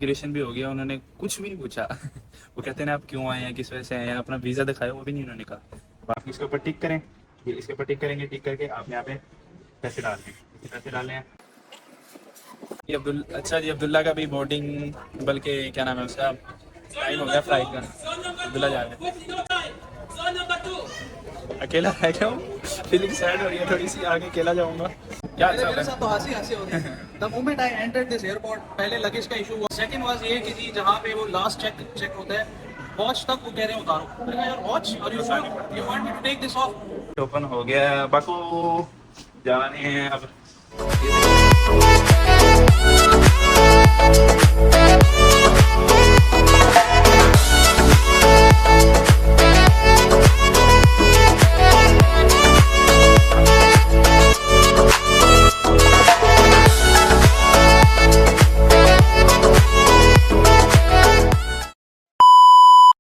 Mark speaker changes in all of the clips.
Speaker 1: Immigration भी हो गया, उन्होंने कुछ भी नहीं पूछा। वो कहते हैं ना आप क्यों आए हैं, किस वजह से आए हैं, अपना वीज़ा दिखाया, वो भी नहीं उन्होंने कहा। बाकी इसके ऊपर टिक करें, ये इसके ऊपर टिक करेंगे, टिक करके आप यहाँ पे पैसे डालने हैं, पैसे डालने हैं। ये अच्छा जी, अब्दुल्ला का भी बोर्डिंग, बल्कि क्या नाम है उसका, टाइम हो गया फ्लाइट का। अब्दुल्ला जा रहे हैं, अकेला है क्या? फीलिंग सैड हो रही है थोड़ी सी, आगे अकेला जाऊंगा। क्या अच्छा
Speaker 2: मेरे साथ तो हंसी हंसी हो रही है। The moment I entered this airport, पहले लगेज का इशू हुआ, सेकंड वाज ये कि जी जहाँ पे वो लास्ट चेक होता है, वॉच तक वो कह रहे हैं उतारो। मैंने कहा यार वॉच, और you want me to take this off.
Speaker 1: Open हो गया, बाकू जाने हैं अब।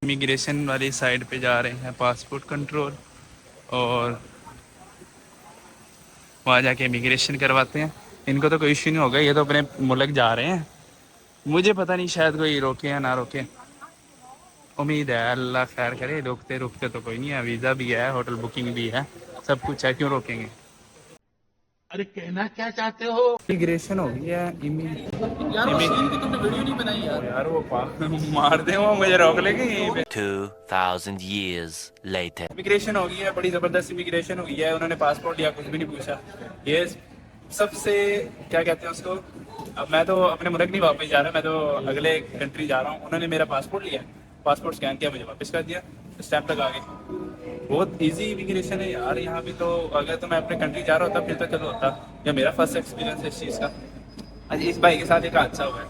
Speaker 1: इमिग्रेशन वाली साइड पे जा रहे हैं, पासपोर्ट कंट्रोल, और वहाँ जाके इमिग्रेशन करवाते हैं। इनको तो कोई इश्यू नहीं होगा, ये तो अपने मुल्क जा रहे हैं। मुझे पता नहीं शायद कोई रोके या ना रोके, उम्मीद है अल्लाह खैर करे। रोकते रोकते तो कोई नहीं है, वीज़ा भी है, होटल बुकिंग भी है, सब कुछ है, क्यों रोकेंगे।
Speaker 2: अरे कहना क्या चाहते हो?
Speaker 1: इमिग्रेशन हो गई है।
Speaker 2: यार वो सीन की तुमने वीडियो नहीं बनाई यार।
Speaker 1: यार वो मार दे, वो मुझे रोक लेंगे यहीं पे।
Speaker 3: 2000 years later.
Speaker 1: इमिग्रेशन हो गई है, बड़ी ज़बरदस्त इमिग्रेशन हो गई है। उन्होंने पासपोर्ट लिया, कुछ भी नहीं पूछा। ये सबसे क्या कहते हैं उसको, अब मैं तो अपने मुल्क नहीं वापस जा रहा, मैं तो अगले कंट्री जा रहा हूँ। उन्होंने मेरा पासपोर्ट लिया, पासपोर्ट स्कैन किया, मुझे वापस कर दिया, स्टैंप लगा के। बहुत इजी इमिग्रेशन है यार यहाँ भी। तो अगर तो मैं अपने कंट्री जा रहा होता फिर तो चलो होता, या मेरा फर्स्ट एक्सपीरियंस है इस चीज़ का। आज इस भाई के साथ एक हादसा हुआ है।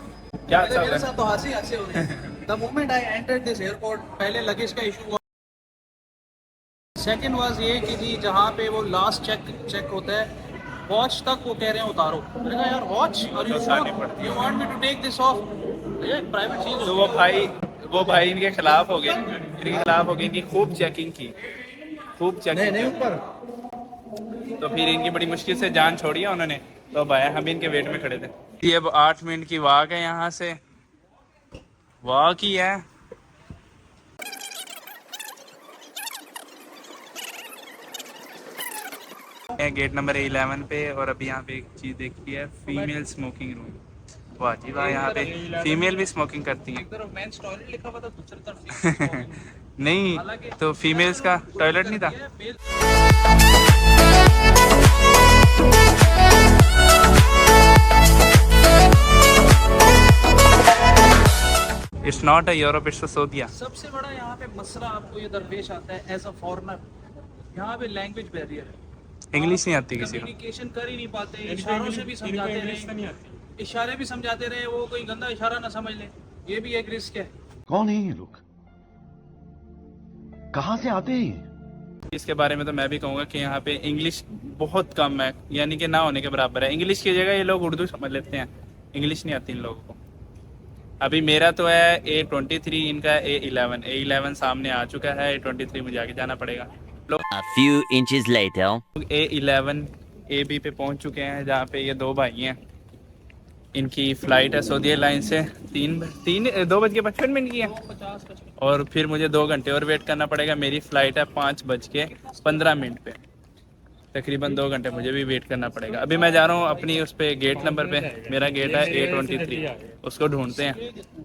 Speaker 1: क्या हादसा हुआ
Speaker 2: मेरे
Speaker 1: है?
Speaker 2: साथ तो हंसी हंसी हो रही है। The moment I entered this airport, पहले लगेज का इशू हुआ, सेकंड वाज ये कि जी जहाँ पे वो लास्ट चेक होता है, वॉच तक वो कह रहे हैं उतारो। मैंने कहा यार वॉच, और you want me to take this off. ये प्राइवेट चीज
Speaker 1: तो वो भाई इनके खिलाफ हो गए, इनके खिलाफ हो गए, इनकी खूब चेकिंग की, खूब चेकिंग
Speaker 2: नहीं
Speaker 1: की।
Speaker 2: ऊपर।
Speaker 1: तो फिर इनकी बड़ी मुश्किल से जान छोड़ी है उन्होंने, तो अब आया, हम इनके वेट में खड़े थे। ये अब 8 मिनट की वॉक है, यहाँ से वॉक ही है। गेट नंबर 11 पे, और अभी यहाँ पे एक चीज़ देखी है, फीमेल स्मोकिंग रूम। वाह जी वाह, यहाँ पे फीमेल भी स्मोकिंग करती हैं।
Speaker 2: एक तरफ मेंस टॉयलेट लिखा हुआ था, दूसरी तरफ
Speaker 1: नहीं तो फीमेल्स का टॉयलेट नहीं था। It's not a Europe, it's a Saudia.
Speaker 2: सबसे बड़ा यहाँ पे मसला आपको ये दरपेश आता है एज अ फॉरेनर, यहाँ पे लैंग्वेज बैरियर है।
Speaker 1: इंग्लिश नहीं आती किसी को।
Speaker 2: कम्युनिकेशन कर ही नहीं पाते, इशारों से भी समझाते रहे, इशारे भी समझाते रहे, वो कोई गंदा इशारा ना समझ ले, ये भी एक रिस्क है।
Speaker 4: कौन है ये लोग, कहाँ से आते हैं?
Speaker 1: इसके बारे में तो मैं भी कहूँगा कि यहाँ पे इंग्लिश बहुत कम है, यानी कि ना होने के बराबर है। इंग्लिश की जगह ये लोग उर्दू समझ लेते हैं, इंग्लिश नहीं आती इन लोगों को। अभी मेरा तो है A23, इनका A11 सामने आ चुका है, A23 मुझे आगे जाना पड़ेगा। लोग
Speaker 3: A few inches later.
Speaker 1: A11 AB पे पहुँच चुके हैं, जहाँ पे ये दो भाई हैं। इनकी फ़्लाइट है सऊदी एयरलाइन से 2:55 की है, और फिर मुझे 2 घंटे और वेट करना पड़ेगा। मेरी फ़्लाइट है 5:15 पे, तकरीबन 2 घंटे मुझे भी वेट करना पड़ेगा। अभी मैं जा रहा हूँ अपनी उस पे गेट नंबर पे, मेरा गेट है A23, उसको ढूंढते हैं।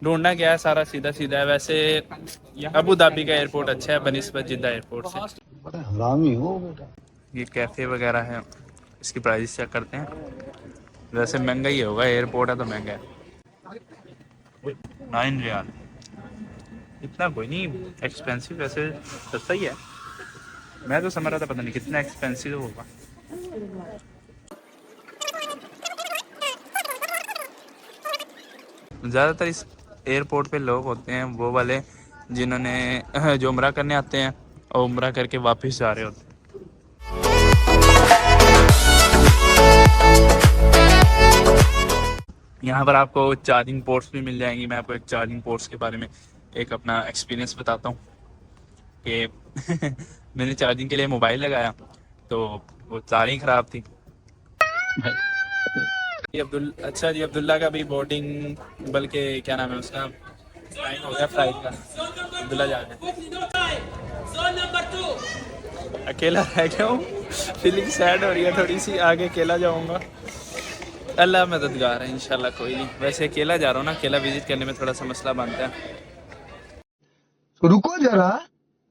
Speaker 1: ढूंढना क्या है, सारा सीधा सीधा है। वैसे अबू धाबी का एयरपोर्ट अच्छा है बनिस्बत जिद्दा एयरपोर्ट से।
Speaker 4: बड़ा हरामी हो बेटा।
Speaker 1: ये कैफ़े वगैरह है, इसकी प्राइस चेक करते हैं। वैसे महंगा ही होगा, एयरपोर्ट है तो महंगा है। 9 रियाल, इतना कोई नहीं एक्सपेंसिव, वैसे सस्ता ही है। मैं तो समझ रहा था पता नहीं कितना एक्सपेंसिव होगा। ज़्यादातर इस एयरपोर्ट पे लोग होते हैं वो वाले जिन्होंने जो उम्रा करने आते हैं और उम्रा करके वापस जा रहे होते हैं। यहाँ पर आपको चार्जिंग पोर्ट्स भी मिल जाएंगी। मैं आपको एक चार्जिंग पोर्ट्स के बारे में एक अपना एक्सपीरियंस बताता हूँ कि मैंने चार्जिंग के लिए मोबाइल लगाया तो वो तार ही ख़राब थी। अच्छा जी, अब्दुल्ला का भी बोर्डिंग, बल्कि क्या नाम है उसका, टाइम हो गया फ्लाइट का। अब्दुल्ला जा रहे हैं। अकेला रह गया हूँ, फीलिंग सैड हो रही है थोड़ी सी, आगे अकेला जाऊँगा। अल्लाह मददगार है इंशाल्लाह, कोई नहीं। वैसे अकेला जा रहा हूँ ना, अकेला विजिट करने में थोड़ा सा मसला बनता है।
Speaker 4: रुको जरा,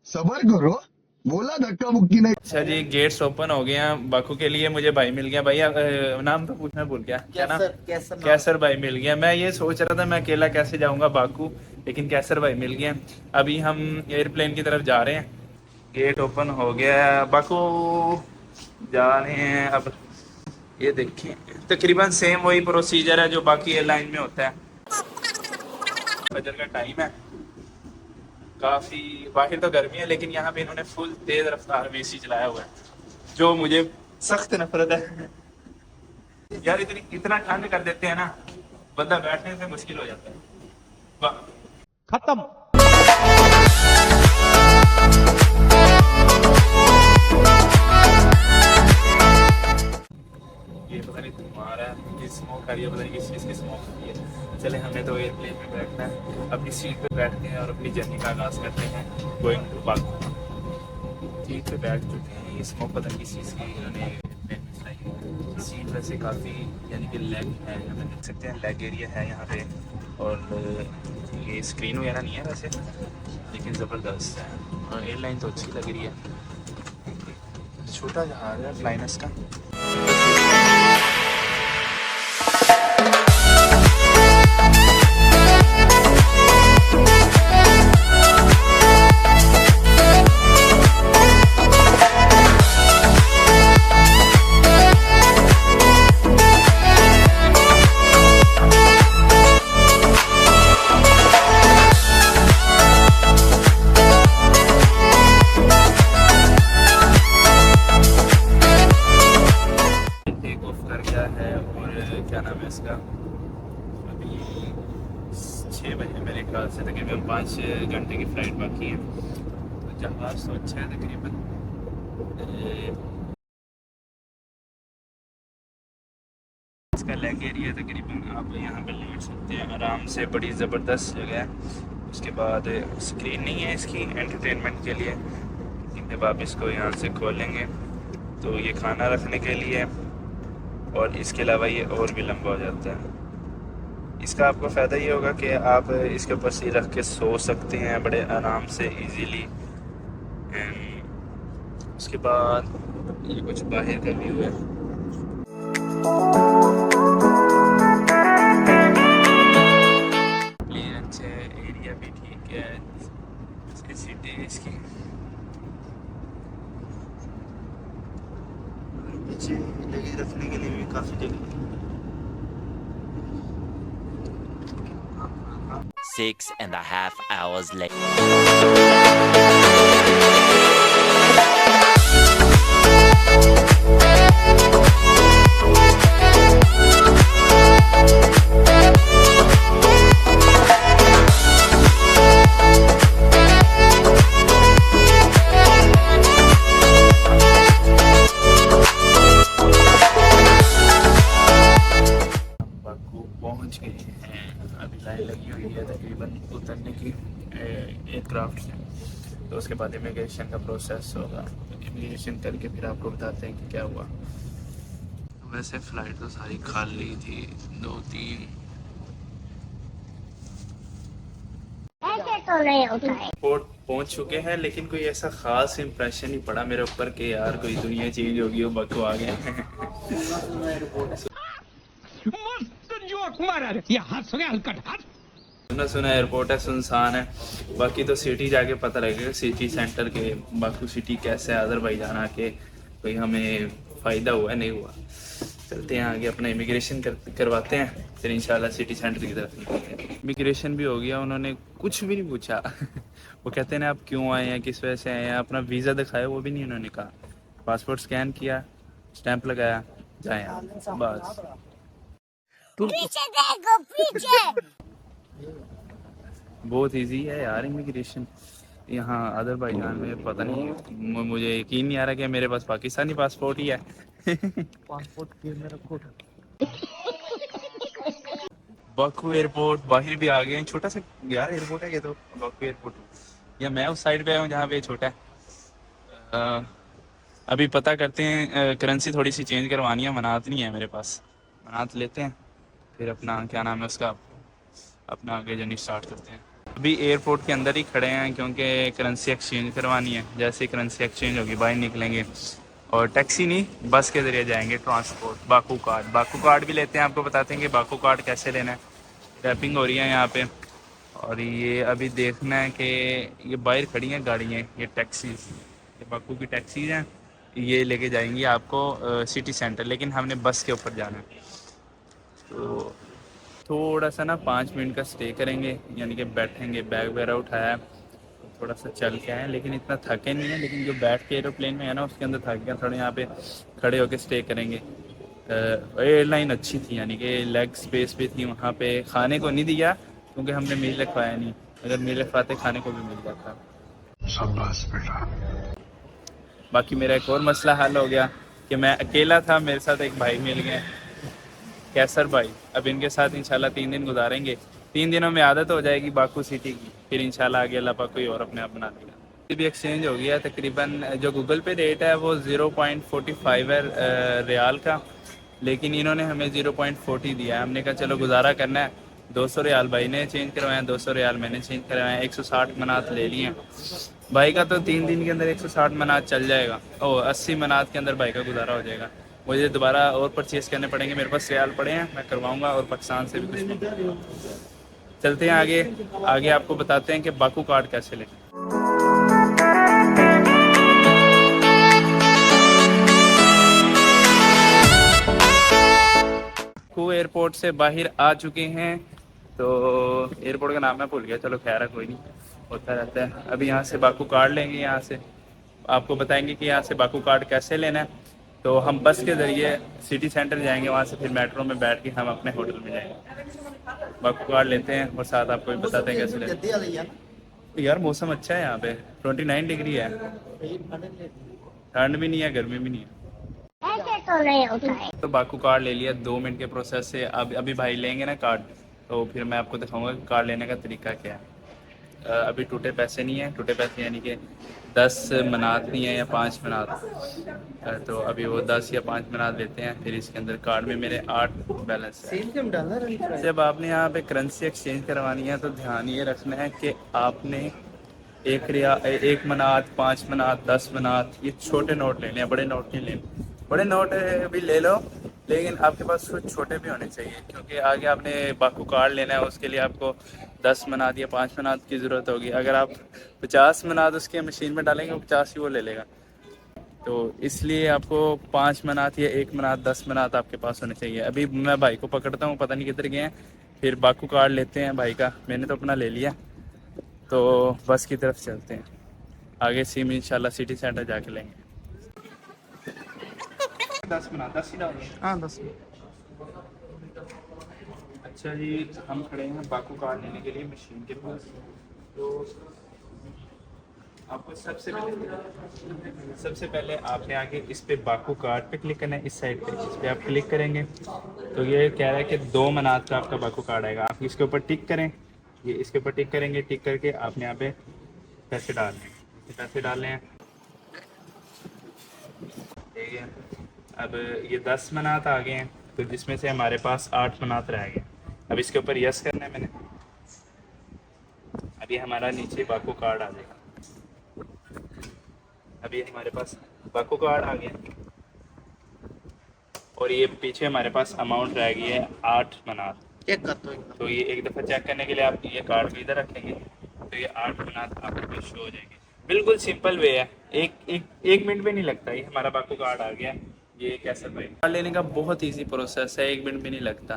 Speaker 4: सबर करो, बोला धक्का मुक्की नहीं।
Speaker 1: अच्छा जी, गेट्स ओपन हो गए हैं बाकू के लिए। मुझे भाई मिल गया। भाई नाम तो पूछना भूल गया, क्या नाम? कैसर भाई मिल गया। मैं ये सोच रहा था मैं अकेला कैसे जाऊंगा बाकू, लेकिन कैसर भाई मिल गया। अभी हम एयरप्लेन की तरफ जा रहे हैं। गेट ओपन हो गया है, बाकू जा रहे हैं अब। ये देखिए, तकरीबन सेम वही प्रोसीजर है जो बाकी एयरलाइन में होता है। फजर का टाइम है, काफ़ी बाहर तो गर्मी है, लेकिन यहाँ पे इन्होंने फुल तेज़ रफ्तार में एसी चलाया हुआ है, जो मुझे सख्त नफरत है। यार इतना ठंड कर देते हैं ना, बंदा बैठने से मुश्किल हो जाता है। वाह,
Speaker 2: खत्म।
Speaker 1: ये पता नहीं तुम्हारा की स्मोक आ रही है, पता नहीं किस चीज़ की स्मोक आ रही है। चले, हमें तो एयरप्लेन में बैठना है, अपनी सीट पे बैठते हैं और अपनी जर्नी का आगाज़ करते हैं गोइंग टू बाकू। सीट पे बैठ चुके हैं। ये स्मोक पता नहीं किस चीज़ की इन्होंने एयरप्लेन में चलाई। सीट वैसे काफ़ी, यानी कि लेग है, हमें देख सकते हैं लेग एरिया है यहाँ पे। और ये स्क्रीन वगैरह नहीं है वैसे, लेकिन ज़बरदस्त है। और एयरलाइन तो अच्छी लग रही है। छोटा जहाज़ है फ्लाइनस का। टेक ऑफ कर गया है और क्या नाम है इसका, अभी 6 बजे मेरे ख्याल से, तकरीबन 5 घंटे की फ़्लाइट बाकी है। तो जहाज़ तो अच्छा है तकरीबन। इसका लेग एरिया तकरीबन आप यहाँ पे लेट सकते हैं आराम से, बड़ी ज़बरदस्त जगह है। उसके बाद स्क्रीन नहीं है इसकी एंटरटेनमेंट के लिए, लेकिन जब आप इसको यहाँ से खोलेंगे तो ये खाना रखने के लिए, और इसके अलावा ये और भी लंबा हो जाता है। इसका आपको फ़ायदा ये होगा कि आप इसके ऊपर से रख के सो सकते हैं बड़े आराम से इजीली। उसके बाद ये कुछ बाहर का व्यू है। प्लेन अच्छे है, एरिया भी ठीक है, इसकी सीटें इसकी पीछे लगी रखने के लिए भी काफ़ी जगह।
Speaker 3: 6.5 hours later.
Speaker 1: बाकू पहुंच गए हैं। अभी लाइन लगी हुई है तकरीबन उतरने की एयरक्राफ्ट से। तो उसके बाद इमिग्रेशन का प्रोसेस होगा। इमिग्रेशन करके फिर आपको बताते हैं कि क्या हुआ। वैसे फ़्लाइट तो सारी खाली थी, 2-3
Speaker 5: तो नहीं होता है।
Speaker 1: एयरपोर्ट पहुंच चुके हैं, लेकिन कोई ऐसा ख़ास इंप्रेशन नहीं पड़ा मेरे ऊपर कि यार कोई दुनिया चेंज हो गई हो, बाकू आ गए। सुना सुना एयरपोर्ट है, सुनसान है। बाकी तो सिटी जाके पता लगेगा, सिटी सेंटर के बाकू सिटी कैसे है। अज़रबैजान आके कोई हमें फ़ायदा हुआ नहीं हुआ। चलते हैं आगे, अपना इमिग्रेशन करवाते हैं, फिर इंशाल्लाह सिटी सेंटर की तरफ निकलेंगे। इमिग्रेशन भी हो गया, उन्होंने कुछ भी नहीं पूछा। वो कहते हैं आप क्यों आए हैं, किस वजह से आए हैं, अपना वीज़ा दिखाया, वो भी नहीं उन्होंने कहा। पासपोर्ट स्कैन किया, स्टैंप लगाया, जाए बस।
Speaker 5: पीछे देखो पीछे।
Speaker 1: बहुत इजी है यार इमिग्रेशन यहाँ अज़रबैजान में। पता नहीं, मुझे यकीन नहीं आ रहा कि मेरे पास पाकिस्तानी पासपोर्ट ही है।
Speaker 2: पासपोर्ट केस में रखो।
Speaker 1: बाकू एयरपोर्ट बाहर भी आ गए हैं। छोटा सा यार एयरपोर्ट है ये तो, बाकू एयरपोर्ट। या मैं उस साइड पे आया हूँ जहाँ पे छोटा है। अ, अभी पता करते हैं, करेंसी थोड़ी सी चेंज करवानी है, मनात नहीं है मेरे पास। मनात लेते हैं फिर अपना क्या नाम है उसका, अपना आगे जर्नी स्टार्ट करते हैं। अभी एयरपोर्ट के अंदर ही खड़े हैं क्योंकि करेंसी एक्सचेंज करवानी है। जैसे ही करेंसी एक्सचेंज होगी बाहर निकलेंगे और टैक्सी नहीं बस के ज़रिए जाएंगे ट्रांसपोर्ट। बाकू कार्ड भी लेते हैं, आपको बताते हैं कि बाकू कार्ड कैसे लेना है। रैपिंग हो रही है यहाँ पे और ये अभी देखना है कि ये बाहर खड़ी हैं गाड़ियाँ, ये टैक्सीज, ये बाकू की टैक्सीज हैं। ये लेके जाएंगी आपको सिटी सेंटर, लेकिन हमने बस के ऊपर जाना है। तो थोड़ा सा ना 5 मिनट का स्टे करेंगे, यानी कि बैठेंगे, बैग वगैरह उठाया है, थोड़ा सा चल के आए, लेकिन इतना थके नहीं है। लेकिन जो बैठ के एरोप्लेन में है ना उसके अंदर थक गया थोड़ा। यहाँ पे खड़े होके स्टे करेंगे। एयरलाइन अच्छी थी, यानी कि लेग स्पेस भी थी वहाँ पे। खाने को नहीं दिया क्योंकि हमने मील लिखवाया नहीं, अगर मील लिखवाते खाने को भी मिल जाता।
Speaker 4: शाबाश बेटा।
Speaker 1: बाकी मेरा एक और मसला हल हो गया कि मैं अकेला था, मेरे साथ एक भाई मिल गए, कैसर भाई। अब इनके साथ इंशाल्लाह 3 दिन गुजारेंगे। 3 दिनों में आदत हो जाएगी बाकू सिटी की, फिर इंशाल्लाह आगे अल्लाह पाक कोई और अपने आप बना देगा। ये भी एक्सचेंज हो गया तकरीबन। जो गूगल पे रेट है वो 0.45 है रियाल का, लेकिन इन्होंने हमें 0.40 दिया है। हमने कहा चलो गुजारा करना है। 200 रियाल भाई ने चेंज करवाए, 200 रियाल मैंने चेंज करवाए, 160 मनात ले लिए भाई का। तो 3 दिन के अंदर 160 मनात चल जाएगा। ओ 80 मनात के अंदर भाई का गुजारा हो जाएगा। मुझे दोबारा और परचेज़ करने पड़ेंगे, मेरे पास रियाल पड़े हैं, मैं करवाऊंगा और पाकिस्तान से भी कुछ मंगवाऊंगा। चलते हैं आगे। आगे आपको बताते हैं कि बाकू कार्ड कैसे लें। बाकू एयरपोर्ट से बाहर आ चुके हैं। तो एयरपोर्ट का नाम मैं भूल गया, चलो खैर है कोई नहीं, होता रहता है। अभी यहाँ से बाकू कार्ड लेंगे, यहाँ से आपको बताएंगे कि यहाँ से बाकू कार्ड कैसे लेना है। तो हम बस के ज़रिए सिटी सेंटर जाएंगे, वहाँ से फिर मेट्रो में बैठ के हम अपने होटल में जाएंगे। बाकू कार्ड लेते हैं और साथ आपको भी बताते हैं कैसे लेते हैं। यार मौसम अच्छा है यहाँ पे, 29 डिग्री है, ठंड भी नहीं है गर्मी भी नहीं है।
Speaker 5: ऐसे तो नहीं होता है।
Speaker 1: तो बाकू कार्ड ले लिया 2 मिनट के प्रोसेस से। अब अभी भाई लेंगे ना कार्ड, तो फिर मैं आपको दिखाऊंगा कि कार्ड लेने का तरीका क्या है। अभी टूटे पैसे नहीं है, टूटे पैसे यानी कि 10 मनात नहीं है या 5 मनात। तो अभी वो 10 या 5 मनात लेते हैं। फिर इसके अंदर कार्ड में मेरे 8 बैलेंस है। जब आपने यहाँ पे करेंसी एक्सचेंज करवानी है तो ध्यान ये रखना है कि आपने 1 मनात, 5 मनात, 10 मनात, ये छोटे नोट लेने हैं, बड़े नोट नहीं लेने। बड़े नोट भी ले लो, लेकिन आपके पास कुछ छोटे भी होने चाहिए, क्योंकि आगे आपने बाकू कार्ड लेना है, उसके लिए आपको 10 मनात या 5 मनात की ज़रूरत होगी। अगर आप 50 मनात उसके मशीन में डालेंगे, वो 50 ही वो ले लेगा। तो इसलिए आपको 5 मनात या 1 मनात, 10 मनात आपके पास होने चाहिए। अभी मैं भाई को पकड़ता हूँ, पता नहीं किधर गए हैं। फिर बाकू कार्ड लेते हैं भाई का, मैंने तो अपना ले लिया। तो बस की तरफ चलते हैं, आगे से इंशाल्लाह सिटी सेंटर जाके लेंगे। 10 मनात, 10 ही डाल।
Speaker 2: हाँ 10।
Speaker 1: अच्छा जी, हम खड़े हैं बाकू कार्ड लेने के लिए मशीन के पास। तो आपको सबसे पहले आपने आगे इस पे बाकू कार्ड पे क्लिक करना है, इस साइड पे, इस पे आप क्लिक करेंगे तो ये कह रहा है कि 2 मनात का आपका बाकू कार्ड आएगा। आप इसके ऊपर टिक करें, ये इसके ऊपर टिक करेंगे। टिक करके आपने यहाँ पे पैसे डालने हैं, पैसे डालने हैं, ठीक है। अब ये 10 मनात आ गए हैं, तो जिसमें से हमारे पास 8 मनात रह गए। अब इसके ऊपर यस करना है मैंने। अभी हमारा नीचे बाकू कार्ड आ जाएगा। अभी हमारे पास बाकू कार्ड आ गया और ये पीछे हमारे पास अमाउंट रह गई है 8 मनात।
Speaker 2: चेक कर दो।
Speaker 1: तो ये एक दफ़ा चेक करने के लिए आप ये कार्ड इधर रखेंगे तो ये 8 मनात आपको शो हो जाएगी। बिल्कुल सिंपल वे है, एक मिनट भी नहीं लगता। ये हमारा बाकू कार्ड आ गया। ये कैसे भाई कार्ड लेने का बहुत इजी प्रोसेस है, 1 मिनट भी नहीं लगता।